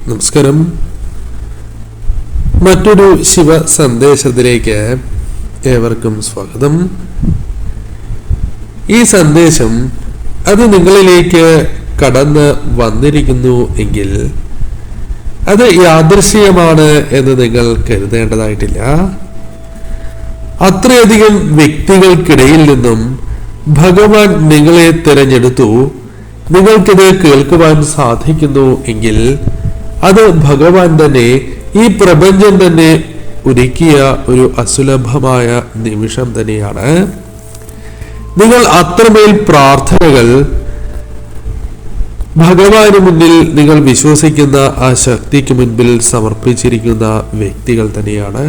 നമസ്കാരം. മറ്റൊരു ശിവ സന്ദേശത്തിലേക്ക് ഏവർക്കും സ്വാഗതം. ഈ സന്ദേശം അത് നിങ്ങളിലേക്ക് കടന്ന് വന്നിരിക്കുന്നു എങ്കിൽ അത് യാദൃശ്ചികമാണ് എന്ന് നിങ്ങൾ കരുതേണ്ടതായിട്ടില്ല. അത്രയധികം വ്യക്തികൾക്കിടയിൽ നിന്നും ഭഗവാൻ നിങ്ങളെ തിരഞ്ഞെടുത്തു നിങ്ങൾക്കിത് കേൾക്കുവാൻ സാധിക്കുന്നു എങ്കിൽ അത് ഭഗവാൻ തന്നെ, ഈ പ്രപഞ്ചം തന്നെ ഒരുക്കിയ ഒരു അസുലഭമായ നിമിഷം തന്നെയാണ്. നിങ്ങൾ അത്രമേൽ പ്രാർത്ഥനകൾ ഭഗവാന് മുന്നിൽ നിങ്ങൾ വിശ്വസിക്കുന്ന ആ ശക്തിക്ക് മുൻപിൽ സമർപ്പിച്ചിരിക്കുന്ന വ്യക്തികൾ തന്നെയാണ്.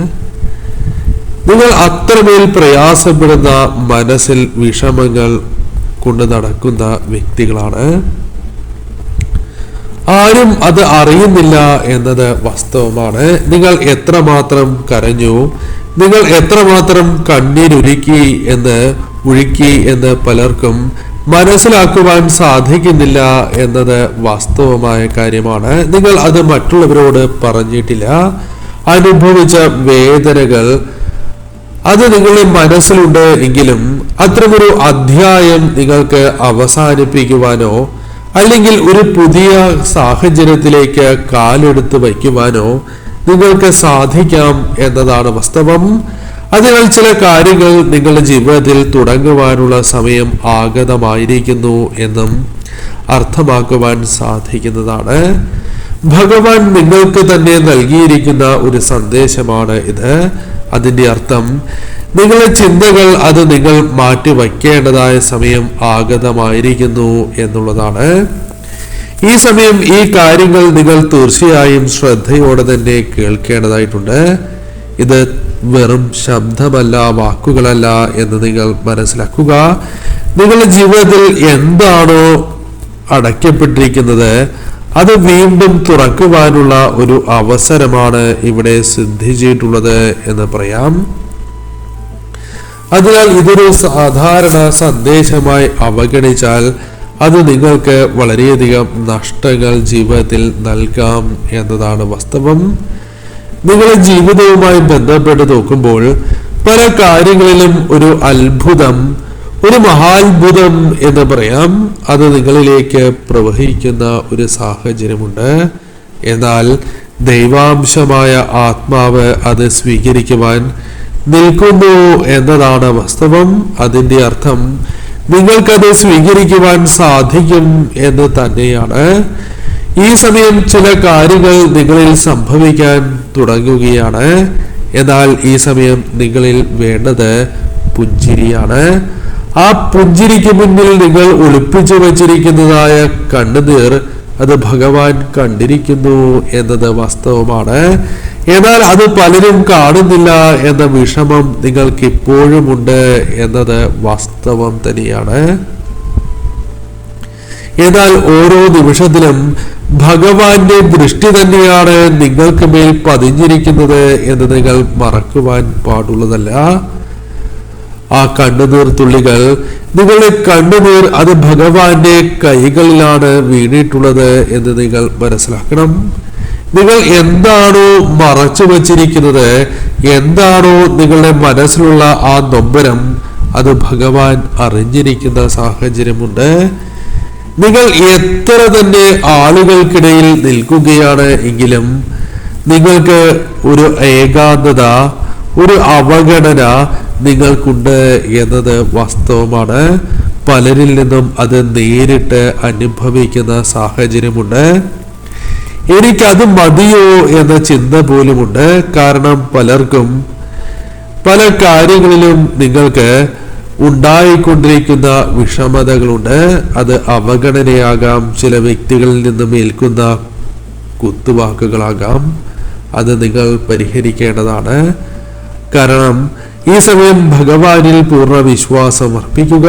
നിങ്ങൾ അത്രമേൽ പ്രയാസപ്പെടുന്ന മനസ്സിൽ വിഷമങ്ങൾ കൊണ്ട് നടക്കുന്ന വ്യക്തികളാണ്. ആരും അത് അറിയുന്നില്ല എന്നത് വാസ്തവമാണ്. നിങ്ങൾ എത്രമാത്രം കരഞ്ഞു, നിങ്ങൾ എത്രമാത്രം കണ്ണീരൊഴുക്കി എന്ന് പലർക്കും മനസ്സിലാക്കുവാൻ സാധിക്കുന്നില്ല എന്നത് വാസ്തവമായ കാര്യമാണ്. നിങ്ങൾ അത് മറ്റുള്ളവരോട് പറഞ്ഞിട്ടില്ല. അനുഭവിച്ച വേദനകൾ അത് നിങ്ങളുടെ മനസ്സിലുണ്ട് എങ്കിലും അത്തരമൊരു അധ്യായം നിങ്ങൾക്ക് അവസാനിപ്പിക്കുവാനോ അല്ലെങ്കിൽ ഒരു പുതിയ സാഹചര്യത്തിലേക്ക് കാലെടുത്ത് വയ്ക്കുവാനോ നിങ്ങൾക്ക് സാധിക്കാം എന്നതാണ് വാസ്തവം. അതിനാൽ ചില കാര്യങ്ങൾ നിങ്ങളുടെ ജീവിതത്തിൽ തുടങ്ങുവാനുള്ള സമയം ആഗതമായിരിക്കുന്നു എന്നും അർത്ഥമാക്കുവാൻ സാധിക്കുന്നതാണ്. ഭഗവാൻ നിങ്ങൾക്ക് തന്നെ നൽകിയിരിക്കുന്ന ഒരു സന്ദേശമാണ് ഇത്. അതിന്റെ അർത്ഥം നിങ്ങളുടെ ചിന്തകൾ അത് നിങ്ങൾ മാറ്റി വയ്ക്കേണ്ടതായ സമയം ആഗതമായിരിക്കുന്നു എന്നുള്ളതാണ്. ഈ സമയം ഈ കാര്യങ്ങൾ നിങ്ങൾ തീർച്ചയായും ശ്രദ്ധയോടെ തന്നെ കേൾക്കേണ്ടതായിട്ടുണ്ട്. ഇത് വെറും ശബ്ദമല്ല, വാക്കുകളല്ല എന്ന് നിങ്ങൾ മനസ്സിലാക്കുക. നിങ്ങളുടെ ജീവിതത്തിൽ എന്താണോ അടയ്ക്കപ്പെട്ടിരിക്കുന്നത് അത് വീണ്ടും തുറക്കുവാനുള്ള ഒരു അവസരമാണ് ഇവിടെ സിദ്ധിച്ചിട്ടുള്ളത് എന്ന് പറയാം. അതിനാൽ ഇതൊരു സാധാരണ സന്ദേശമായി അവഗണിച്ചാൽ അത് നിങ്ങൾക്ക് വളരെയധികം നഷ്ടങ്ങൾ ജീവിതത്തിൽ നൽകാം എന്നതാണ് വാസ്തവം. നിങ്ങളുടെ ജീവിതവുമായി ബന്ധപ്പെട്ട് നോക്കുമ്പോൾ പല കാര്യങ്ങളിലും ഒരു അത്ഭുതം, ഒരു മഹാത്ഭുതം എന്ന് പറയാം, അത് നിങ്ങളിലേക്ക് പ്രവഹിക്കുന്ന ഒരു സാഹചര്യമുണ്ട്. എന്നാൽ ദൈവാംശമായ ആത്മാവ് അത് സ്വീകരിക്കുവാൻ നിൽക്കുന്നു എന്നതാണ് വാസ്തവം. അതിൻ്റെ അർത്ഥം നിങ്ങൾക്കത് സ്വീകരിക്കുവാൻ സാധിക്കും എന്ന് തന്നെയാണ്. ഈ സമയം ചില കാര്യങ്ങൾ നിങ്ങളിൽ സംഭവിക്കാൻ തുടങ്ങുകയാണ്. എന്നാൽ ഈ സമയം നിങ്ങളിൽ വേണ്ടത് പുഞ്ചിരിയാണ്. ആ പുഞ്ചിരിക്ക് മുന്നിൽ നിങ്ങൾ ഒളിപ്പിച്ചു വച്ചിരിക്കുന്നതായ കണ്ണുനീർ അത് ഭഗവാൻ കണ്ടിരിക്കുന്നു എന്നത് വാസ്തവമാണ്. എന്നാൽ അത് പലരും കാണുന്നില്ല എന്ന വിഷമം നിങ്ങൾക്ക് ഇപ്പോഴും ഉണ്ട് എന്നത് വാസ്തവം തന്നെയാണ്. എന്നാൽ ഓരോ നിമിഷത്തിലും ഭഗവാന്റെ ദൃഷ്ടി തന്നെയാണ് നിങ്ങൾക്ക് മേൽ പതിഞ്ഞിരിക്കുന്നത് എന്ന് നിങ്ങൾ മറക്കുവാൻ പാടുള്ളതല്ല. ആ കണ്ണുനീർ തുള്ളികൾ, നിങ്ങളുടെ കണ്ണുനീർ അത് ഭഗവാന്റെ കൈകളിലാണ് വീണിട്ടുള്ളത് എന്ന് നിങ്ങൾ മനസ്സിലാക്കണം. നിങ്ങൾ എന്താണോ മറച്ചു വച്ചിരിക്കുന്നത്, എന്താണോ നിങ്ങളുടെ മനസ്സിലുള്ള ആ നൊമ്പരം, അത് ഭഗവാൻ അറിഞ്ഞിരിക്കുന്ന സാഹചര്യമുണ്ട്. നിങ്ങൾ എത്ര തന്നെ ആളുകൾക്കിടയിൽ നിൽക്കുകയാണ് എങ്കിലും നിങ്ങൾക്ക് ഒരു ഏകാന്തത, ഒരു അവഗണന നിങ്ങൾക്കുണ്ട് എന്നത് വാസ്തവമാണ്. പലരിൽ നിന്നും അത് നേരിട്ട് അനുഭവിക്കുന്ന സാഹചര്യമുണ്ട്. എനിക്കത് മതിയോ എന്ന ചിന്ത പോലുമുണ്ട്. കാരണം പലർക്കും പല കാര്യങ്ങളിലും നിങ്ങൾക്ക് ഉണ്ടായിക്കൊണ്ടിരിക്കുന്ന വിഷമതകളുണ്ട്. അത് അവഗണനയാകാം, ചില വ്യക്തികളിൽ നിന്നും ഏൽക്കുന്ന കുത്തുവാക്കുകളാകാം. അത് നിങ്ങൾ പരിഹരിക്കേണ്ടതാണ്. കാരണം ഈ സമയം ഭഗവാനിൽ പൂർണ്ണ വിശ്വാസം അർപ്പിക്കുക.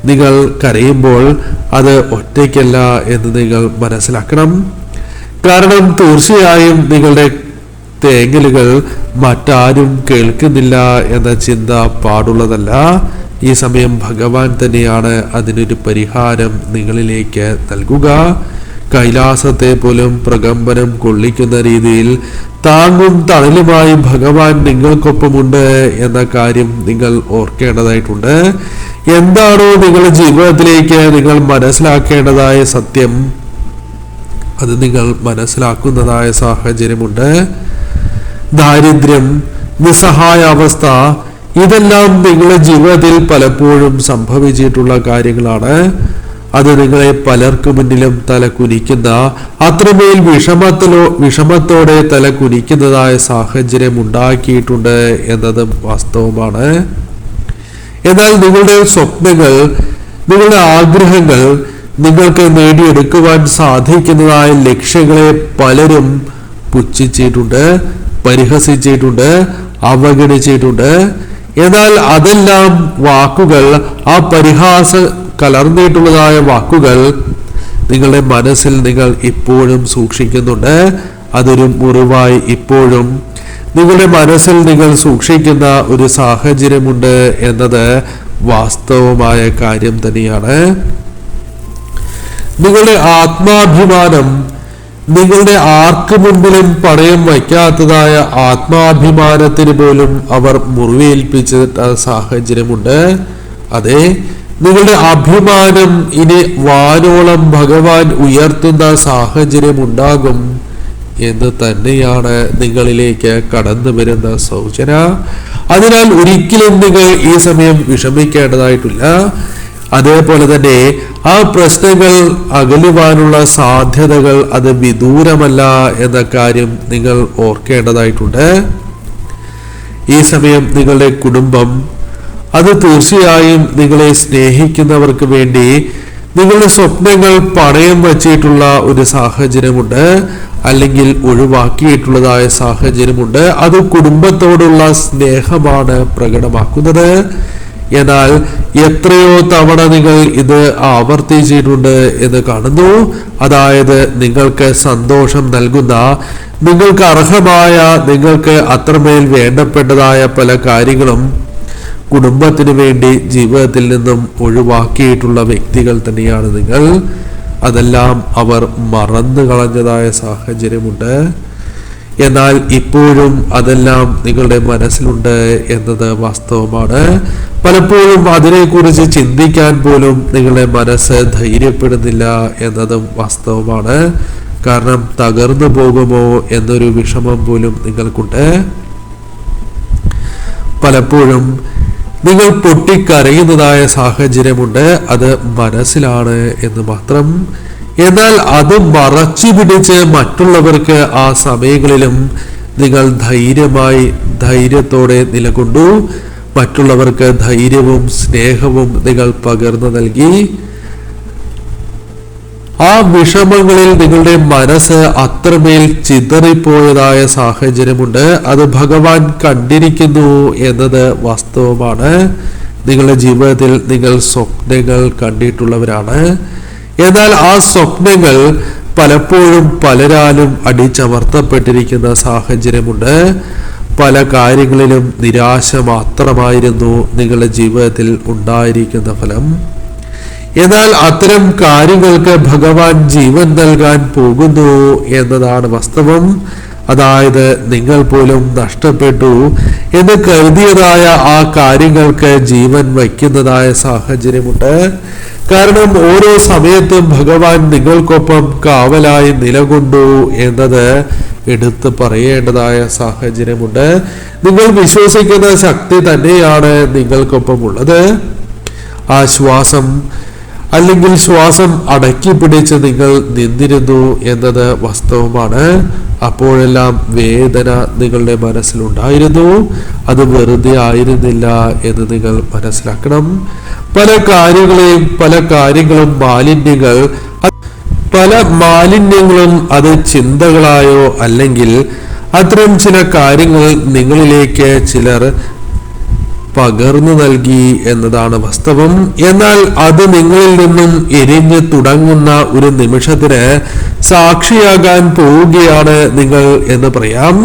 നിങ്ങൾ കരയുമ്പോൾ അത് ഒറ്റയ്ക്കല്ല എന്ന് നിങ്ങൾ മനസ്സിലാക്കണം. കാരണം തീർച്ചയായും നിങ്ങളുടെ തേങ്ങലുകൾ മറ്റാരും കേൾക്കുന്നില്ല എന്ന ചിന്ത പാടുള്ളതല്ല. ഈ സമയം ഭഗവാൻ തന്നെയാണ് അതിനൊരു പരിഹാരം നിങ്ങളിലേക്ക് നൽകുക. കൈലാസത്തെ പോലും പ്രകമ്പനം കൊള്ളിക്കുന്ന രീതിയിൽ താങ്ങും തണലുമായി ഭഗവാൻ നിങ്ങൾക്കൊപ്പമുണ്ട് എന്ന കാര്യം നിങ്ങൾ ഓർക്കേണ്ടതായിട്ടുണ്ട്. എന്താണോ നിങ്ങളുടെ ജീവിതത്തിലേക്ക് നിങ്ങൾ മനസ്സിലാക്കേണ്ടതായ സത്യം, അത് നിങ്ങൾ മനസ്സിലാക്കുന്നതായ സാഹചര്യമുണ്ട്. ദാരിദ്ര്യം, നിസ്സഹായാവസ്ഥ, ഇതെല്ലാം നിങ്ങളുടെ ജീവിതത്തിൽ പലപ്പോഴും സംഭവിച്ചിട്ടുള്ള കാര്യങ്ങളാണ്. അത് നിങ്ങളെ പലർക്കു മുന്നിലും തല കുനിക്കുന്ന, അത്രമേൽ വിഷമത്തോടെ തല കുനിക്കുന്നതായ സാഹചര്യം ഉണ്ടാക്കിയിട്ടുണ്ട് എന്നതും വാസ്തവമാണ്. എന്നാൽ നിങ്ങളുടെ സ്വപ്നങ്ങൾ, നിങ്ങളുടെ ആഗ്രഹങ്ങൾ, നിങ്ങൾക്ക് നേടിയെടുക്കുവാൻ സാധിക്കുന്നതായ ലക്ഷ്യങ്ങളെ പലരും പുച്ഛിച്ചിട്ടുണ്ട്, പരിഹസിച്ചിട്ടുണ്ട്, അവഗണിച്ചിട്ടുണ്ട്. എന്നാൽ അതെല്ലാം വാക്കുകൾ, ആ പരിഹാസ കലർന്നിട്ടുള്ളതായ വാക്കുകൾ നിങ്ങളുടെ മനസ്സിൽ നിങ്ങൾ ഇപ്പോഴും സൂക്ഷിക്കുന്നുണ്ട്. അതൊരു മുറിവായി ഇപ്പോഴും നിങ്ങളുടെ മനസ്സിൽ നിങ്ങൾ സൂക്ഷിക്കുന്ന ഒരു സാഹചര്യമുണ്ട് എന്നത് വാസ്തവമായ കാര്യം തന്നെയാണ്. നിങ്ങളുടെ ആത്മാഭിമാനം, നിങ്ങളുടെ ആർക്കു മുൻപിലും പണയം വയ്ക്കാത്തതായ ആത്മാഭിമാനത്തിന് പോലും അവർ മുറിവേൽപ്പിച്ച സാഹചര്യമുണ്ട്. അതെ, നിങ്ങളുടെ അഭിമാനം ഇനി വാനോളം ഭഗവാൻ ഉയർത്തുന്ന സാഹചര്യം ഉണ്ടാകും എന്ന് തന്നെയാണ് നിങ്ങളിലേക്ക് കടന്നു വരുന്ന സൂചന. അതിനാൽ ഒരിക്കലും നിങ്ങൾ ഈ സമയം വിഷമിക്കേണ്ടതായിട്ടില്ല. അതേപോലെ തന്നെ ആ പ്രശ്നങ്ങൾ അകലുവാനുള്ള സാധ്യതകൾ അത് വിദൂരമല്ല എന്ന കാര്യം നിങ്ങൾ ഓർക്കേണ്ടതായിട്ടുണ്ട്. ഈ സമയം നിങ്ങളുടെ കുടുംബം, അത് തീർച്ചയായും നിങ്ങളെ സ്നേഹിക്കുന്നവർക്ക് വേണ്ടി നിങ്ങളുടെ സ്വപ്നങ്ങൾ പണയം വച്ചിട്ടുള്ള ഒരു സാഹചര്യമുണ്ട്, അല്ലെങ്കിൽ ഒഴിവാക്കിയിട്ടുള്ളതായ സാഹചര്യമുണ്ട്. അത് കുടുംബത്തോടുള്ള സ്നേഹമാണ് പ്രകടമാക്കുന്നത്. എന്നാൽ എത്രയോ തവണ നിങ്ങൾ ഇത് ആവർത്തിച്ചിട്ടുണ്ട് എന്ന് കാണുന്നു. അതായത് നിങ്ങൾക്ക് സന്തോഷം നൽകുന്ന, നിങ്ങൾക്ക് അർഹമായ, നിങ്ങൾക്ക് അത്രമേൽ വേണ്ടപ്പെട്ടതായ പല കാര്യങ്ങളും കുടുംബത്തിന് വേണ്ടി ജീവിതത്തിൽ നിന്നും ഒഴിവാക്കിയിട്ടുള്ള വ്യക്തികൾ തന്നെയാണ് നിങ്ങൾ. അതെല്ലാം അവർ മറന്നു കളഞ്ഞതായ സാഹചര്യമുണ്ട്. എന്നാൽ ഇപ്പോഴും അതെല്ലാം നിങ്ങളുടെ മനസ്സിലുണ്ട് എന്നത് വാസ്തവമാണ്. പലപ്പോഴും അതിനെക്കുറിച്ച് ചിന്തിക്കാൻ പോലും നിങ്ങളുടെ മനസ്സ് ധൈര്യപ്പെടുന്നില്ല എന്നതും വാസ്തവമാണ്. കാരണം തകർന്നു പോകുമോ എന്നൊരു വിഷമം പോലും നിങ്ങൾക്കുണ്ട്. പലപ്പോഴും നിങ്ങൾ പൊട്ടിക്കരയുന്നതായ സാഹചര്യമുണ്ട്. അത് മനസ്സിലാണ് എന്ന് മാത്രം. എന്നാൽ അത് മറച്ചു പിടിച്ച് മറ്റുള്ളവർക്ക് ആ സമയങ്ങളിലും നിങ്ങൾ ധൈര്യത്തോടെ നിലകൊണ്ടു. മറ്റുള്ളവർക്ക് ധൈര്യവും സ്നേഹവും നിങ്ങൾ പകർന്നു നൽകി. ആ വിഷമങ്ങളിൽ നിങ്ങളുടെ മനസ്സ് അത്രമേൽ ചിതറിപ്പോയതായ സാഹചര്യമുണ്ട്. അത് ഭഗവാൻ കണ്ടിരിക്കുന്നു എന്നത് വാസ്തവമാണ്. നിങ്ങളുടെ ജീവിതത്തിൽ നിങ്ങൾ സ്വപ്നങ്ങൾ കണ്ടിട്ടുള്ളവരാണ്. എന്നാൽ ആ സ്വപ്നങ്ങൾ പലപ്പോഴും പലരാലും അടിച്ചമർത്തപ്പെട്ടിരിക്കുന്ന സാഹചര്യമുണ്ട്. പല കാര്യങ്ങളിലും നിരാശ മാത്രമായിരുന്നു നിങ്ങളുടെ ജീവിതത്തിൽ ഉണ്ടായിരിക്കുന്ന ഫലം. എന്നാൽ അത്തരം കാര്യങ്ങൾക്ക് ഭഗവാൻ ജീവൻ നൽകാൻ പോകുന്നു എന്നതാണ് വാസ്തവം. അതായത് നിങ്ങൾ പോലും നഷ്ടപ്പെട്ടു എന്ന് കരുതിയതായ ആ കാര്യങ്ങൾക്ക് ജീവൻ വയ്ക്കുന്നതായ സാഹചര്യമുണ്ട്. കാരണം ഓരോ സമയത്തും ഭഗവാൻ നിങ്ങൾക്കൊപ്പം കാവലായി നിലകൊണ്ടു എന്നത് എടുത്തു പറയേണ്ടതായ സാഹചര്യമുണ്ട്. നിങ്ങൾ വിശ്വസിക്കുന്ന ശക്തി തന്നെയാണ് നിങ്ങൾക്കൊപ്പം ഉള്ളത്. ആ ശ്വാസം അല്ലെങ്കിൽ ശ്വാസം അടക്കി പിടിച്ച് നിങ്ങൾ നിന്നിരുന്നു എന്നത് വാസ്തവമാണ്. അപ്പോഴെല്ലാം വേദന നിങ്ങളുടെ മനസ്സിലുണ്ടായിരുന്നു. അത് വെറുതെ ആയിരുന്നില്ല എന്ന് നിങ്ങൾ മനസ്സിലാക്കണം. പല കാര്യങ്ങളും പല മാലിന്യങ്ങളും അത് ചിന്തകളായോ അല്ലെങ്കിൽ അത്തരം ചില കാര്യങ്ങൾ നിങ്ങളിലേക്ക് ചിലർ പകർന്നു നൽകി എന്നതാണ് വാസ്തവം. എന്നാൽ അത് നിങ്ങളിൽ നിന്നും എരിഞ്ഞു തുടങ്ങുന്ന ഒരു നിമിഷത്തിന് സാക്ഷിയാകാൻ പോവുകയാണ് നിങ്ങൾ എന്ന് പറയാം.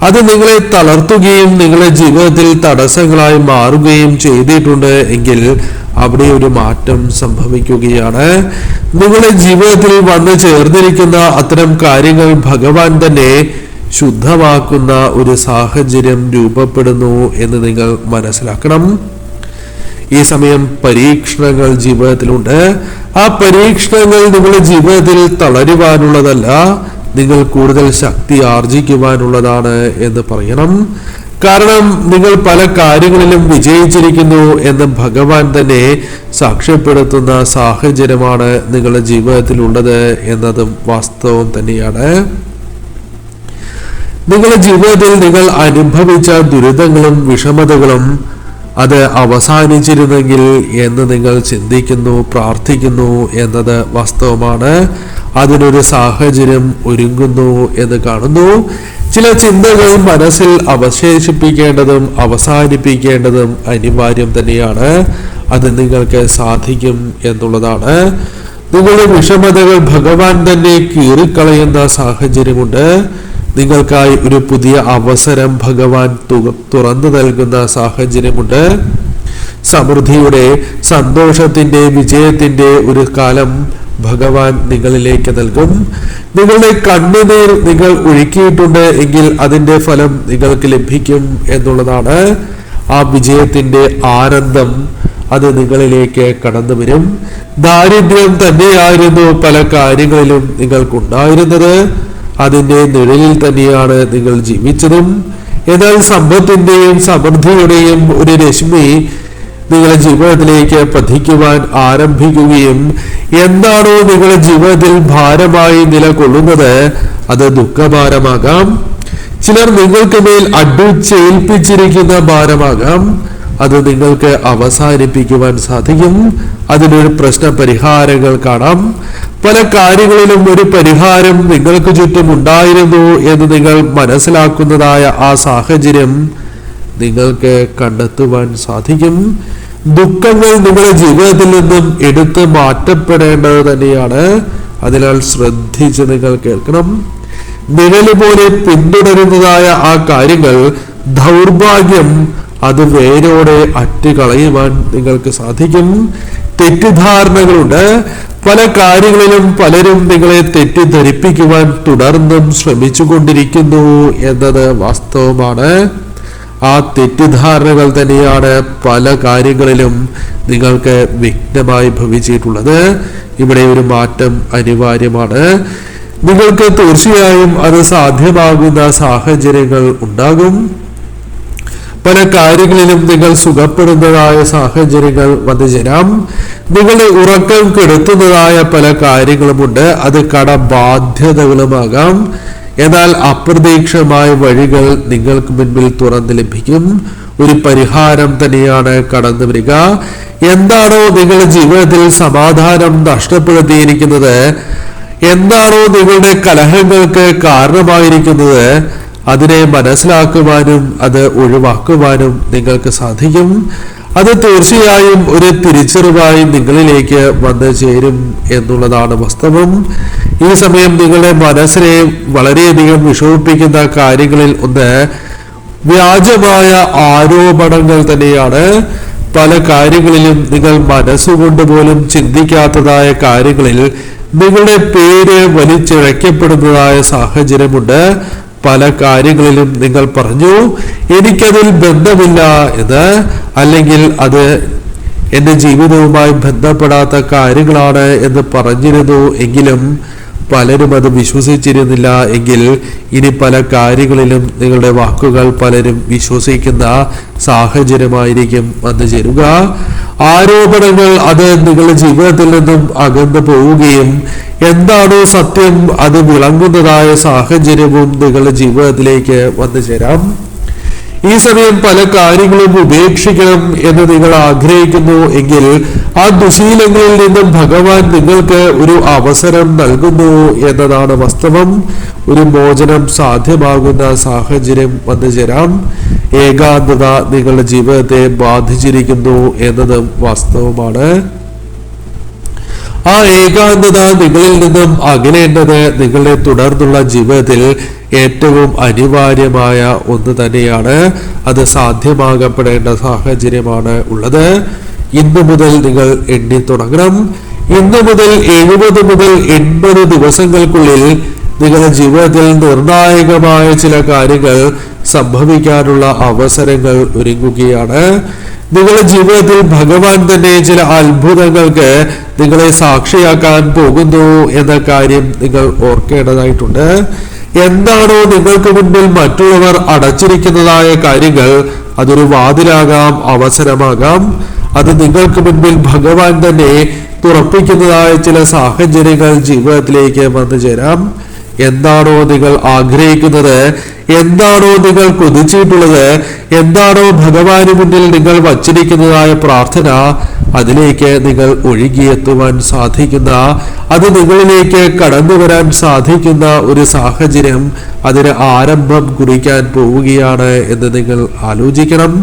അത് നിങ്ങളെ തളർത്തുകയും നിങ്ങളുടെ ജീവിതത്തിൽ തടസ്സങ്ങളായി മാറുകയും ചെയ്തിട്ടുണ്ട് എങ്കിൽ അവിടെ ഒരു മാറ്റം സംഭവിക്കുകയാണ്. നിങ്ങളുടെ ജീവിതത്തിൽ വന്നു ചേർന്നിരിക്കുന്ന അത്തരം കാര്യങ്ങൾ ഭഗവാൻ തന്നെ ശുദ്ധമാക്കുന്ന ഒരു സാഹചര്യം രൂപപ്പെടുന്നു എന്ന് നിങ്ങൾ മനസ്സിലാക്കണം. ഈ സമയം പരീക്ഷണങ്ങൾ ജീവിതത്തിലുണ്ട്. ആ പരീക്ഷണങ്ങൾ നിങ്ങളുടെ ജീവിതത്തിൽ തളരുവാനുള്ളതല്ല, നിങ്ങൾ കൂടുതൽ ശക്തി ആർജിക്കുവാനുള്ളതാണ് എന്ന് പറയണം. കാരണം നിങ്ങൾ പല കാര്യങ്ങളിലും വിജയിച്ചിരിക്കുന്നു എന്ന് ഭഗവാൻ തന്നെ സാക്ഷ്യപ്പെടുത്തുന്ന സാഹചര്യമാണ് നിങ്ങളുടെ ജീവിതത്തിലുള്ളത് എന്നതും വാസ്തവം തന്നെയാണ്. നിങ്ങളുടെ ജീവിതത്തിൽ നിങ്ങൾ അനുഭവിച്ച ദുരിതങ്ങളും വിഷമതകളും അത് അവസാനിച്ചിരുന്നെങ്കിൽ എന്ന് നിങ്ങൾ ചിന്തിക്കുന്നു, പ്രാർത്ഥിക്കുന്നു എന്നത് വാസ്തവമാണ്. അതിനൊരു സാഹചര്യം ഒരുങ്ങുന്നു എന്ന് കാണുന്നു. ചില ചിന്തകൾ മനസ്സിൽ അവശേഷിപ്പിക്കേണ്ടതും അവസാനിപ്പിക്കേണ്ടതും അനിവാര്യം തന്നെയാണ്. അത് നിങ്ങൾക്ക് സാധിക്കും എന്നുള്ളതാണ്. നിങ്ങളുടെ വിഷമതകൾ ഭഗവാൻ തന്നെ കീറിക്കളയുന്ന സാഹചര്യമുണ്ട്. നിങ്ങൾക്കായി ഒരു പുതിയ അവസരം ഭഗവാൻ തുറന്നു നൽകുന്ന സാഹചര്യമുണ്ട്. സമൃദ്ധിയുടെ, സന്തോഷത്തിന്റെ, വിജയത്തിന്റെ ഒരു കാലം ഭഗവാൻ നിങ്ങളിലേക്ക് നൽകും. നിങ്ങളുടെ കണ്ണുനീർ നിങ്ങൾ ഒഴുക്കിയിട്ടുണ്ട് എങ്കിൽ അതിന്റെ ഫലം നിങ്ങൾക്ക് ലഭിക്കും എന്നുള്ളതാണ്. ആ വിജയത്തിന്റെ ആനന്ദം അത് നിങ്ങളിലേക്ക് കടന്നു വരും. ദാരിദ്ര്യം തന്നെയായിരുന്നു പല കാര്യങ്ങളിലും നിങ്ങൾക്കുണ്ടായിരുന്നത്. അതിന്റെ നിഴലിൽ തന്നെയാണ് നിങ്ങൾ ജീവിച്ചതും. എന്നാൽ സമ്പത്തിന്റെയും സമൃദ്ധിയുടെയും ഒരു രശ്മി നിങ്ങളുടെ ജീവിതത്തിലേക്ക് പതിക്കുവാൻ ആരംഭിക്കുകയും എന്താണോ നിങ്ങളുടെ ജീവിതത്തിൽ ഭാരമായി നിലകൊള്ളുന്നത് അത് ദുഃഖഭാരമാകാം. ചിലർ നിങ്ങൾക്ക് മേൽ അടിച്ചേൽപ്പിച്ചിരിക്കുന്ന ഭാരമാകാം. അത് നിങ്ങൾക്ക് അവസാനിപ്പിക്കുവാൻ സാധിക്കും. അതിനൊരു പ്രശ്ന പരിഹാരങ്ങൾ കാണാം. പല കാര്യങ്ങളിലും ഒരു പരിഹാരം നിങ്ങൾക്ക് ചുറ്റും ഉണ്ടായിരുന്നു എന്ന് നിങ്ങൾ മനസ്സിലാക്കുന്നതായ ആ സാഹചര്യം നിങ്ങൾക്ക് കണ്ടെത്തുവാൻ സാധിക്കും. ദുഃഖങ്ങൾ നിങ്ങളുടെ ജീവിതത്തിൽ നിന്നും എടുത്ത് മാറ്റപ്പെടേണ്ടത് തന്നെയാണ്. അതിനാൽ ശ്രദ്ധിച്ച് നിങ്ങൾ കേൾക്കണം. നിഴല് പോലെ പിന്തുടരുന്നതായ ആ കാര്യങ്ങൾ, ദൗർഭാഗ്യം അത് വേരോടെ അറ്റുകളയുവാൻ നിങ്ങൾക്ക് സാധിക്കും. തെറ്റിദ്ധാരണകളുണ്ട്. പല കാര്യങ്ങളിലും പലരും നിങ്ങളെ തെറ്റിദ്ധരിപ്പിക്കുവാൻ തുടർന്നും ശ്രമിച്ചുകൊണ്ടിരിക്കുന്നു എന്നത് വാസ്തവമാണ്. ആ തെറ്റിദ്ധാരണകൾ തന്നെയാണ് പല കാര്യങ്ങളിലും നിങ്ങൾക്ക് വിഘ്നമായി ഭവിച്ചിട്ടുള്ളത്. ഇവിടെ ഒരു മാറ്റം അനിവാര്യമാണ്. നിങ്ങൾക്ക് തീർച്ചയായും അത് സാധ്യമാകുന്ന സാഹചര്യങ്ങൾ ഉണ്ടാകും. പല കാര്യങ്ങളിലും നിങ്ങൾ സുഖപ്പെടുന്നതായ സാഹചര്യങ്ങൾ വന്നു ചേരാം. നിങ്ങളുടെ ഉറക്കം കെടുത്തുന്നതായ പല കാര്യങ്ങളുമുണ്ട്. അത് കടബാധ്യതകളുമാകാം. എന്നാൽ അപ്രതീക്ഷിതമായ വഴികൾ നിങ്ങൾക്ക് മുൻപിൽ തുറന്നു ലഭിക്കും. ഒരു പരിഹാരം തന്നെയാണ് കടന്നു വരിക. എന്താണോ നിങ്ങളുടെ ജീവിതത്തിൽ സമാധാനം നഷ്ടപ്പെടുത്തിയിരിക്കുന്നത്, എന്താണോ നിങ്ങളുടെ കലഹങ്ങൾക്ക് കാരണമായിരിക്കുന്നത്, അതിനെ മനസ്സിലാക്കുവാനും അത് ഒഴിവാക്കുവാനും നിങ്ങൾക്ക് സാധിക്കും. അത് തീർച്ചയായും ഒരു തിരിച്ചറിവായി നിങ്ങളിലേക്ക് വന്നു ചേരും എന്നുള്ളതാണ് വാസ്തവം. ഈ സമയം നിങ്ങളുടെ മനസ്സിനെ വളരെയധികം വിഷമിപ്പിക്കുന്ന കാര്യങ്ങളിൽ ഒന്ന് വ്യാജമായ ആരോപണങ്ങൾ തന്നെയാണ്. പല കാര്യങ്ങളിലും നിങ്ങൾ മനസ്സുകൊണ്ട് പോലും ചിന്തിക്കാത്തതായ കാര്യങ്ങളിൽ നിങ്ങളുടെ പേര് വലിച്ചിഴക്കപ്പെടുന്നതായ സാഹചര്യമുണ്ട്. പല കാര്യങ്ങളിലും നിങ്ങൾ പറഞ്ഞു എനിക്കതിൽ ബന്ധമില്ല എന്ന്, അല്ലെങ്കിൽ അത് എൻ്റെ ജീവിതവുമായി ബന്ധപ്പെടാത്ത കാര്യങ്ങളാണ് എന്ന് പറഞ്ഞിരുന്നു എങ്കിലും പലരും അത് വിശ്വസിച്ചിരുന്നില്ല എങ്കിൽ ഇനി പല കാര്യങ്ങളിലും നിങ്ങളുടെ വാക്കുകൾ പലരും വിശ്വസിക്കുന്ന സാഹചര്യമായിരിക്കും വന്നു ചേരുക. ആരോപണങ്ങൾ അത് നിങ്ങളുടെ ജീവിതത്തിൽ നിന്നും അകന്നു പോവുകയും എന്താണോ സത്യം അത് വിളങ്ങുന്നതായ സാഹചര്യവും നിങ്ങളുടെ ജീവിതത്തിലേക്ക് വന്നു ചേരാം. ഈ സമയം പല കാര്യങ്ങളും ഉപേക്ഷിക്കണം എന്ന് നിങ്ങൾ ആഗ്രഹിക്കുന്നു എങ്കിൽ ആ ദുശീലങ്ങളിൽ നിന്നും ഭഗവാൻ നിങ്ങൾക്ക് ഒരു അവസരം നൽകുന്നു എന്നതാണ് വാസ്തവം. ഒരു മോചനം സാധ്യമാകുന്ന സാഹചര്യം വന്നു ചേരാം. ഏകാന്തത നിങ്ങളുടെ ജീവിതത്തെ ബാധിച്ചിരിക്കുന്നു എന്നതും വാസ്തവമാണ്. ആ ഏകാന്തത നിങ്ങളിൽ നിന്നും അകലേണ്ടത് നിങ്ങളുടെ തുടർന്നുള്ള ജീവിതത്തിൽ ഏറ്റവും അനിവാര്യമായ ഒന്ന് തന്നെയാണ്. അത് സാധ്യമാകപ്പെടേണ്ട സാഹചര്യമാണ് ഉള്ളത്. ഇന്നു മുതൽ നിങ്ങൾ എണ്ണി തുടങ്ങണം. ഇന്നു മുതൽ 70 മുതൽ 80 ദിവസങ്ങൾക്കുള്ളിൽ നിങ്ങളുടെ ജീവിതത്തിൽ നിർണായകമായ ചില കാര്യങ്ങൾ സംഭവിക്കാനുള്ള അവസരങ്ങൾ ഒരുങ്ങുകയാണ്. നിങ്ങളുടെ ജീവിതത്തിൽ ഭഗവാൻ തന്നെ ചില അത്ഭുതങ്ങൾക്ക് നിങ്ങളെ സാക്ഷിയാക്കാൻ പോകുന്നു എന്ന കാര്യം നിങ്ങൾ ഓർക്കേണ്ടതായിട്ടുണ്ട്. എന്താണോ നിങ്ങൾക്ക് മുൻപിൽ മറ്റുള്ളവർ അടച്ചിരിക്കുന്നതായ കാര്യങ്ങൾ, അതൊരു വാതിലാകാം, അവസരമാകാം. അത് നിങ്ങൾക്ക് മുൻപിൽ ഭഗവാൻ തന്നെ തുറപ്പിക്കുന്നതായ ചില സാഹചര്യങ്ങൾ ജീവിതത്തിലേക്ക് വന്നു ചേരാം. എന്താണോ നിങ്ങൾ ആഗ്രഹിക്കുന്നത്, എന്താണോ നിങ്ങൾ കൊതിച്ചിട്ടുള്ളത്, എന്താണോ ഭഗവാന് മുന്നിൽ നിങ്ങൾ വച്ചിരിക്കുന്നതായ പ്രാർത്ഥന, അതിലേക്ക് നിങ്ങൾ ഒഴുകിയെത്തുവാൻ സാധിക്കുന്ന, അത് നിങ്ങളിലേക്ക് കടന്നു വരാൻ സാധിക്കുന്ന ഒരു സാഹചര്യം, അതിന് ആരംഭം കുറിക്കാൻ പോവുകയാണ് എന്ന് നിങ്ങൾ ആലോചിക്കണം.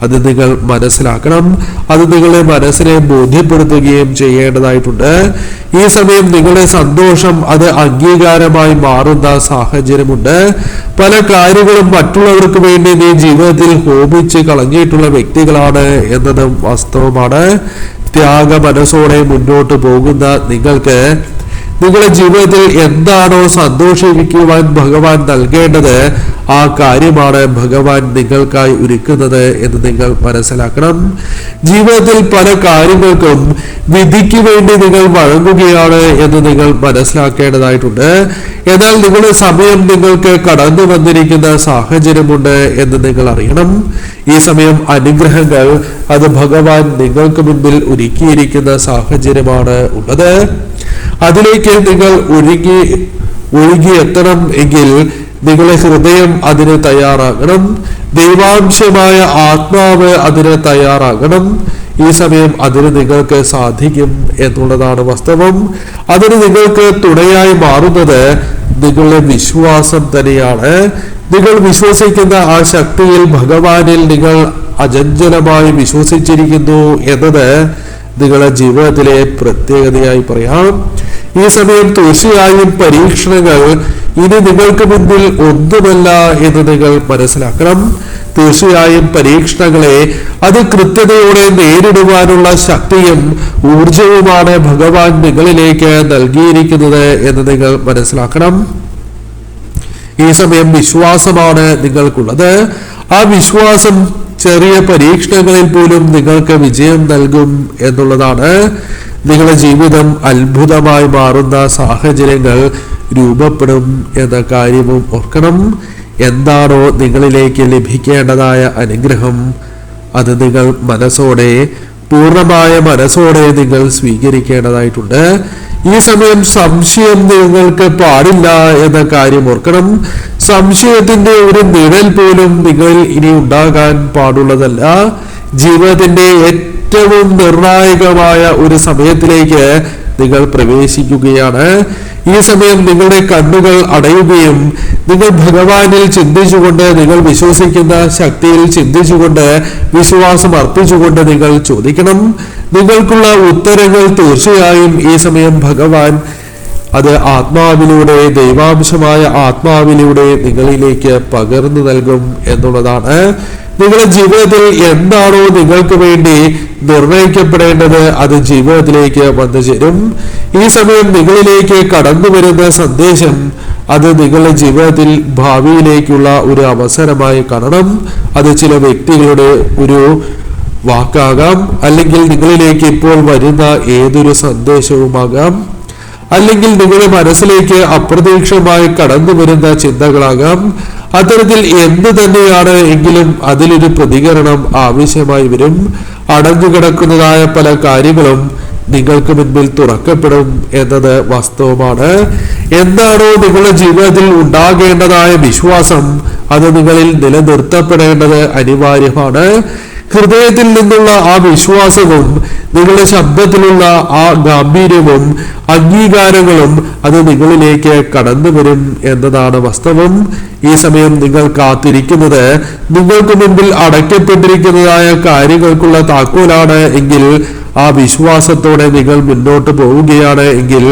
അത് നിങ്ങൾ മനസ്സിലാക്കണം. അത് നിങ്ങളുടെ മനസ്സിനെ ബോധ്യപ്പെടുത്തുകയും ചെയ്യേണ്ടതായിട്ടുണ്ട്. ഈ സമയം നിങ്ങളുടെ സന്തോഷം അത് അംഗീകാരമായി മാറുന്ന സാഹചര്യമുണ്ട്. പല കാര്യങ്ങളും മറ്റുള്ളവർക്ക് വേണ്ടി നീ ജീവിതത്തിൽ ഹോമിച്ച് കളഞ്ഞിട്ടുള്ള വ്യക്തികളാണ് എന്നതും വാസ്തവമാണ്. ത്യാഗ മനസ്സോടെ മുന്നോട്ട് പോകുന്ന നിങ്ങൾക്ക് നിങ്ങളുടെ ജീവിതത്തിൽ എന്താണോ സന്തോഷിപ്പിക്കുവാൻ ഭഗവാൻ നൽകേണ്ടത്, ആ കാര്യമാണ് ഭഗവാൻ നിങ്ങൾക്കായി ഒരുക്കുന്നത് എന്ന് നിങ്ങൾ മനസ്സിലാക്കണം. ജീവിതത്തിൽ പല കാര്യങ്ങൾക്കും വിധിക്ക് വേണ്ടി നിങ്ങൾ വഴങ്ങുകയാണ് എന്ന് നിങ്ങൾ മനസ്സിലാക്കേണ്ടതായിട്ടുണ്ട്. എന്നാൽ നിങ്ങളുടെ സമയം നിങ്ങൾക്ക് കടന്നു വന്നിരിക്കുന്ന സാഹചര്യമുണ്ട് എന്ന് നിങ്ങൾ അറിയണം. ഈ സമയം അനുഗ്രഹങ്ങൾ അത് ഭഗവാൻ നിങ്ങൾക്ക് മുൻപിൽ ഒരുക്കിയിരിക്കുന്ന സാഹചര്യമാണ് ഉള്ളത്. അതിലേക്ക് നിങ്ങൾ ഒഴുകിയെത്തണം എങ്കിൽ നിങ്ങളുടെ ഹൃദയം അതിന് തയ്യാറാകണം. ദൈവാംശമായ ആത്മാവ് അതിന് തയ്യാറാകണം. ഈ സമയം അതിന് നിങ്ങൾക്ക് സാധിക്കും എന്നുള്ളതാണ് വാസ്തവം. അതിന് നിങ്ങൾക്ക് തുണയായി മാറുന്നത് നിങ്ങളുടെ വിശ്വാസം തന്നെയാണ്. നിങ്ങൾ വിശ്വസിക്കുന്ന ആ ശക്തിയിൽ, ഭഗവാനിൽ നിങ്ങൾ അചഞ്ചലമായി വിശ്വസിച്ചിരിക്കുന്നു എന്നത് നിങ്ങളുടെ ജീവിതത്തിലെ പ്രത്യേകതയായി പറയാം. ഈ സമയം തീർച്ചയായും പരീക്ഷണങ്ങൾ ഇനി നിങ്ങൾക്ക് മുൻപിൽ ഒന്നുമല്ല എന്ന് നിങ്ങൾ മനസ്സിലാക്കണം. തീർച്ചയായും പരീക്ഷണങ്ങളെ അത് കൃത്യതയോടെ നേരിടുവാനുള്ള ശക്തിയും ഊർജവുമാണ് ഭഗവാൻ നിങ്ങളിലേക്ക് നൽകിയിരിക്കുന്നത് എന്ന് നിങ്ങൾ മനസ്സിലാക്കണം. ഈ സമയം വിശ്വാസമാണ് നിങ്ങൾക്കുള്ളത്. ആ വിശ്വാസം ചെറിയ പരീക്ഷണങ്ങളിൽ പോലും നിങ്ങൾക്ക് വിജയം നൽകും എന്നുള്ളതാണ്. നിങ്ങളുടെ ജീവിതം അത്ഭുതമായി മാറുന്ന സാഹചര്യങ്ങൾ രൂപപ്പെടും എന്ന കാര്യവും ഓർക്കണം. എന്താണോ നിങ്ങളിലേക്ക് ലഭിക്കേണ്ടതായ അനുഗ്രഹം, അത് നിങ്ങൾ മനസ്സോടെ, പൂർണ്ണമായ മനസ്സോടെ നിങ്ങൾ സ്വീകരിക്കേണ്ടതായിട്ടുണ്ട്. ഈ സമയം സംശയം നിങ്ങൾക്ക് പാടില്ല എന്ന കാര്യം ഓർക്കണം. സംശയത്തിന്റെ ഒരു നിഴൽ പോലും നിങ്ങളിൽ ഇനി ഉണ്ടാകാൻ പാടുള്ളതല്ല. ജീവിതത്തിന്റെ ഏറ്റവും നിർണായകമായ ഒരു സമയത്തിലേക്ക് നിങ്ങൾ പ്രവേശിക്കുകയാണ്. ഈ സമയം നിങ്ങളുടെ കണ്ണുകൾ അടയുകയും നിങ്ങൾ ഭഗവാനിൽ ചിന്തിച്ചുകൊണ്ട്, നിങ്ങൾ വിശ്വസിക്കുന്ന ശക്തിയിൽ ചിന്തിച്ചുകൊണ്ട്, വിശ്വാസം അർപ്പിച്ചുകൊണ്ട് നിങ്ങൾ ചോദിക്കണം. നിങ്ങൾക്കുള്ള ഉത്തരങ്ങൾ തീർച്ചയായും ഈ സമയം ഭഗവാൻ അത് ആത്മാവിലൂടെ, ദൈവാംശമായ ആത്മാവിലൂടെ നിങ്ങളിലേക്ക് പകർന്നു നൽകും എന്നുള്ളതാണ്. നിങ്ങളുടെ ജീവിതത്തിൽ എന്താണോ നിങ്ങൾക്ക് വേണ്ടി നിർണയിക്കപ്പെടേണ്ടത്, അത് ജീവിതത്തിലേക്ക് വന്നു ചേരും. ഈ സമയം നിങ്ങളിലേക്ക് കടന്നു വരുന്ന സന്ദേശം, അത് നിങ്ങളുടെ ജീവിതത്തിൽ ഭാവിയിലേക്കുള്ള ഒരു അവസരമായി കാണണം. അത് ചില വ്യക്തികളുടെ ഒരു വാക്കാകാം, അല്ലെങ്കിൽ നിങ്ങളിലേക്ക് ഇപ്പോൾ വരുന്ന ഏതൊരു സന്ദേശവുമാകാം, അല്ലെങ്കിൽ നിങ്ങളുടെ മനസ്സിലേക്ക് അപ്രതീക്ഷിതമായി കടന്നു വരുന്ന ചിന്തകളാകാം. അത്തരത്തിൽ എന്ത് തന്നെയാണ് എങ്കിലും അതിലൊരു പ്രതികരണം ആവശ്യമായി വരും. അടഞ്ഞുകിടക്കുന്നതായ പല കാര്യങ്ങളും നിങ്ങൾക്ക് മുൻപിൽ തുറക്കപ്പെടും എന്നത് വാസ്തവമാണ്. എന്താണോ നിങ്ങളുടെ ജീവിതത്തിൽ ഉണ്ടാകേണ്ടതായ വിശ്വാസം, അത് നിങ്ങളിൽ നിലനിർത്തപ്പെടേണ്ടത് അനിവാര്യമാണ്. ഹൃദയത്തിൽ നിന്നുള്ള ആ വിശ്വാസവും നിങ്ങളുടെ ശബ്ദത്തിലുള്ള ആ ഗാംഭീര്യവും അംഗീകാരങ്ങളും അത് നിങ്ങളിലേക്ക് കടന്നു വരും എന്നതാണ് വാസ്തവം. ഈ സമയം നിങ്ങൾ കാത്തിരിക്കുന്നത് നിങ്ങൾക്ക് മുൻപിൽ അടയ്ക്കപ്പെട്ടിരിക്കുന്നതായ കാര്യങ്ങൾക്കുള്ള താക്കോലാണ് എങ്കിൽ ആ വിശ്വാസത്തോടെ നിങ്ങൾ മുന്നോട്ട് പോവുകയാണ് എങ്കിൽ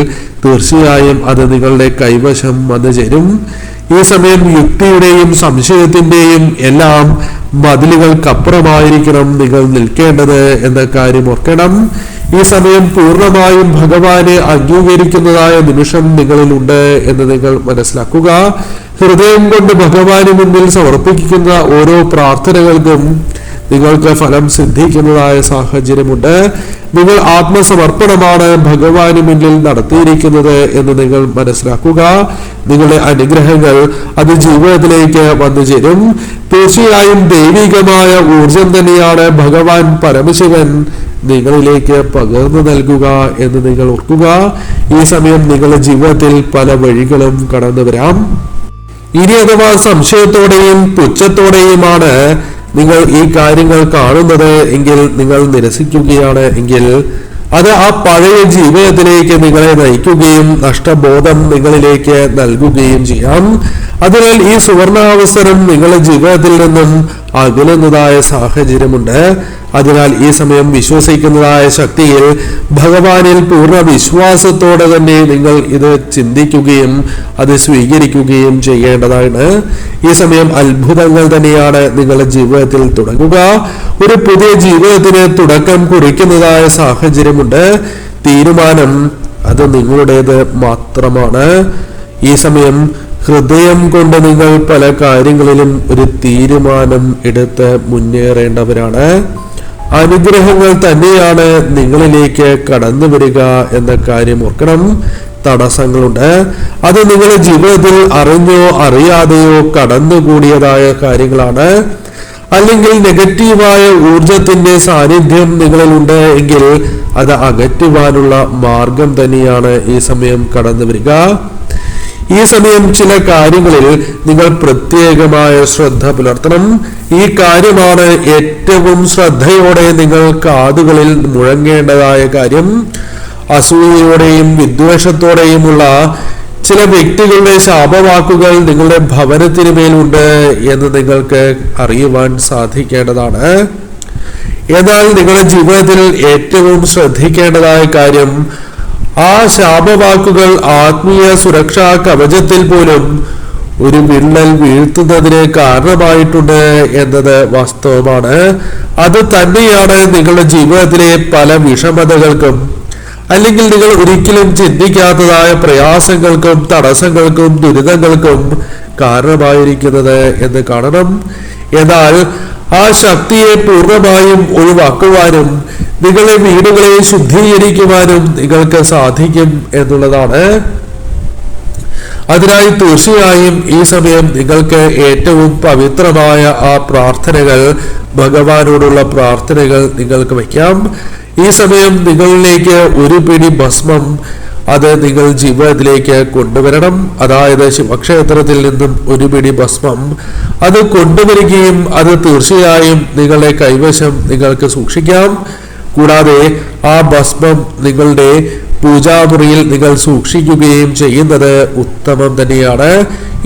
തീർച്ചയായും അത് നിങ്ങളുടെ കൈവശം വന്നു ചേരും. ഈ സമയം യുക്തിയുടെയും സംശയത്തിന്റെയും എല്ലാം മതിലുകൾക്കപ്പുറമായിരിക്കണം നിങ്ങൾ നിൽക്കേണ്ടത് എന്ന കാര്യം ഓർക്കണം. ഈ സമയം പൂർണ്ണമായും ഭഗവാനെ അംഗീകരിക്കുന്നതായ നിമിഷം നിങ്ങളിലുണ്ട് എന്ന് നിങ്ങൾ മനസ്സിലാക്കുക. ഹൃദയം കൊണ്ട് ഭഗവാന് മുന്നിൽ സമർപ്പിക്കുന്ന ഓരോ പ്രാർത്ഥനകൾക്കും നിങ്ങൾക്ക് ഫലം സിദ്ധിക്കുന്നതായ സാഹചര്യമുണ്ട്. നിങ്ങൾ ആത്മസമർപ്പണമാണ് ഭഗവാന് മുന്നിൽ നടത്തിയിരിക്കുന്നത് എന്ന് നിങ്ങൾ മനസ്സിലാക്കുക. നിങ്ങളുടെ അനുഗ്രഹങ്ങൾ അത് ജീവിതത്തിലേക്ക് വന്നു ചേരും. തീർച്ചയായും ദൈവികമായ ഊർജം തന്നെയാണ് ഭഗവാൻ പരമശിവൻ നിങ്ങളിലേക്ക് പകർന്നു നൽകുക എന്ന് നിങ്ങൾ ഓർക്കുക. ഈ സമയം നിങ്ങളുടെ ജീവിതത്തിൽ പല വഴികളും കടന്നു വരാം. ഇനി അഥവാ സംശയത്തോടെയും പുച്ഛത്തോടെയുമാണ് നിങ്ങൾ ഈ കാര്യങ്ങൾ കാണുന്നത് എങ്കിൽ, നിങ്ങൾ നിരസിക്കുകയാണ് എങ്കിൽ, അത് ആ പഴയ ജീവിതത്തിലേക്ക് നിങ്ങളെ നയിക്കുകയും നഷ്ടബോധം നിങ്ങളിലേക്ക് നൽകുകയും ചെയ്യാം. അതിനാൽ ഈ സുവർണാവസരം നിങ്ങളുടെ ജീവിതത്തിൽ നിന്നും അകലുന്നതായ സാഹചര്യമുണ്ട്. അതിനാൽ ഈ സമയം വിശ്വസിക്കുന്നതായ ശക്തിയിൽ ഭഗവാനിൽ പൂർണ്ണ വിശ്വാസത്തോടെ തന്നെ നിങ്ങൾ ഇത് ചിന്തിക്കുകയും അത് സ്വീകരിക്കുകയും ചെയ്യേണ്ടതാണ്. ഈ സമയം അത്ഭുതങ്ങൾ തന്നെയാണ് നിങ്ങളുടെ ജീവിതത്തിൽ തുടങ്ങുക. ഒരു പുതിയ ജീവിതത്തിന് തുടക്കം കുറിക്കുന്നതായ സാഹചര്യമുണ്ട്. തീരുമാനം അത് നിങ്ങളുടേത് മാത്രമാണ്. ഈ സമയം ഹൃദയം കൊണ്ട് നിങ്ങൾ പല കാര്യങ്ങളിലും ഒരു തീരുമാനം എടുത്ത് മുന്നേറേണ്ടവരാണ്. അനുഗ്രഹങ്ങൾ തന്നെയാണ് നിങ്ങളിലേക്ക് കടന്നു വരിക എന്ന കാര്യം ഓർക്കണം. തടസ്സങ്ങളുണ്ട്. അത് നിങ്ങളുടെ ജീവിതത്തിൽ അറിഞ്ഞോ അറിയാതെയോ കടന്നുകൂടിയതായ കാര്യങ്ങളാണ്. അല്ലെങ്കിൽ നെഗറ്റീവായ ഊർജത്തിന്റെ സാന്നിധ്യം നിങ്ങളിലുണ്ട് എങ്കിൽ അത് അകറ്റുവാനുള്ള മാർഗം തന്നെയാണ് ഈ സമയം കടന്നു വരിക. ഈ സമയം ചില കാര്യങ്ങളിൽ നിങ്ങൾ പ്രത്യേകമായ ശ്രദ്ധ പുലർത്തണം. ഈ കാര്യമാണ് ഏറ്റവും ശ്രദ്ധയോടെ നിങ്ങൾ കാതുകളിൽ മുഴങ്ങേണ്ടതായ കാര്യം. അസൂയയോടെയും വിദ്വേഷത്തോടെയുമുള്ള ചില വ്യക്തികളുടെ ശാപവാക്കുകൾ നിങ്ങളുടെ ഭവനത്തിന് മേലുണ്ട് എന്ന് നിങ്ങൾക്ക് അറിയുവാൻ സാധിക്കേണ്ടതാണ്. എന്നാൽ നിങ്ങളുടെ ജീവിതത്തിൽ ഏറ്റവും ശ്രദ്ധിക്കേണ്ടതായ കാര്യം, ആ ശാപവാക്കുകൾ ആത്മീയ സുരക്ഷാ കവചത്തിൽ പോലും ഒരു വിള്ളൽ വീഴ്ത്തുന്നതിന് കാരണമായിട്ടുണ്ട് എന്നത് വാസ്തവമാണ്. അത് തന്നെയാണ് നിങ്ങളുടെ ജീവിതത്തിലെ പല വിഷമതകൾക്കും അല്ലെങ്കിൽ നിങ്ങൾ ഒരിക്കലും ചിന്തിക്കാത്തതായ പ്രയാസങ്ങൾക്കും തടസ്സങ്ങൾക്കും ദുരിതങ്ങൾക്കും കാരണമായിരിക്കുന്നത് എന്ന് കാണണം. എന്നാൽ ആ ശക്തിയെ പൂർണ്ണമായും ഒഴിവാക്കുവാനും നിങ്ങളുടെ വീടുകളെ ശുദ്ധീകരിക്കുവാനും നിങ്ങൾക്ക് സാധിക്കും എന്നുള്ളതാണ്. അതിനായി തീർച്ചയായും ഈ സമയം നിങ്ങൾക്ക് ഏറ്റവും പവിത്രമായ ആ പ്രാർത്ഥനകൾ, ഭഗവാനോടുള്ള പ്രാർത്ഥനകൾ നിങ്ങൾക്ക് വയ്ക്കാം. ഈ സമയം നിങ്ങളിലേക്ക് ഒരു പിടി ഭസ്മം അത് നിങ്ങൾ ജീവിതത്തിലേക്ക് കൊണ്ടുവരണം. അതായത് ശിവക്ഷേത്രത്തിൽ നിന്നും ഒരു പിടി ഭസ്മം അത് കൊണ്ടുവരികയും അത് തീർച്ചയായും നിങ്ങളുടെ കൈവശം നിങ്ങൾക്ക് സൂക്ഷിക്കാം. കൂടാതെ ആ ഭസ്മം നിങ്ങളുടെ പൂജാമുറിയിൽ നിങ്ങൾ സൂക്ഷിക്കുകയും ചെയ്യുന്നത് ഉത്തമം തന്നെയാണ്.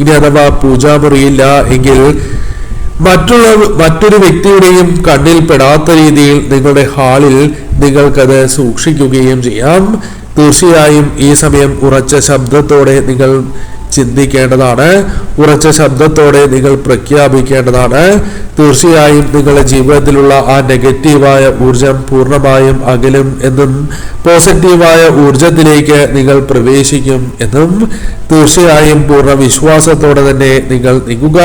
ഇനി അഥവാ പൂജാമുറിയില്ല എങ്കിൽ മറ്റൊരു വ്യക്തിയുടെയും കണ്ണിൽ പെടാത്ത രീതിയിൽ നിങ്ങളുടെ ഹാളിൽ നിങ്ങൾക്കത് സൂക്ഷിക്കുകയും ചെയ്യാം. തീർച്ചയായും ഈ സമയം ഉറച്ച ശബ്ദത്തോടെ നിങ്ങൾ ചിന്തിക്കേണ്ടതാണ്. ഉറച്ച ശബ്ദത്തോടെ നിങ്ങൾ പ്രഖ്യാപിക്കേണ്ടതാണ്. തീർച്ചയായും നിങ്ങളുടെ ജീവിതത്തിലുള്ള ആ നെഗറ്റീവായ ഊർജം പൂർണ്ണമായും അകലും എന്നും പോസിറ്റീവായ ഊർജത്തിലേക്ക് നിങ്ങൾ പ്രവേശിക്കും എന്നും തീർച്ചയായും പൂർണ്ണ വിശ്വാസത്തോടെ തന്നെ നിങ്ങൾ നീങ്ങുക.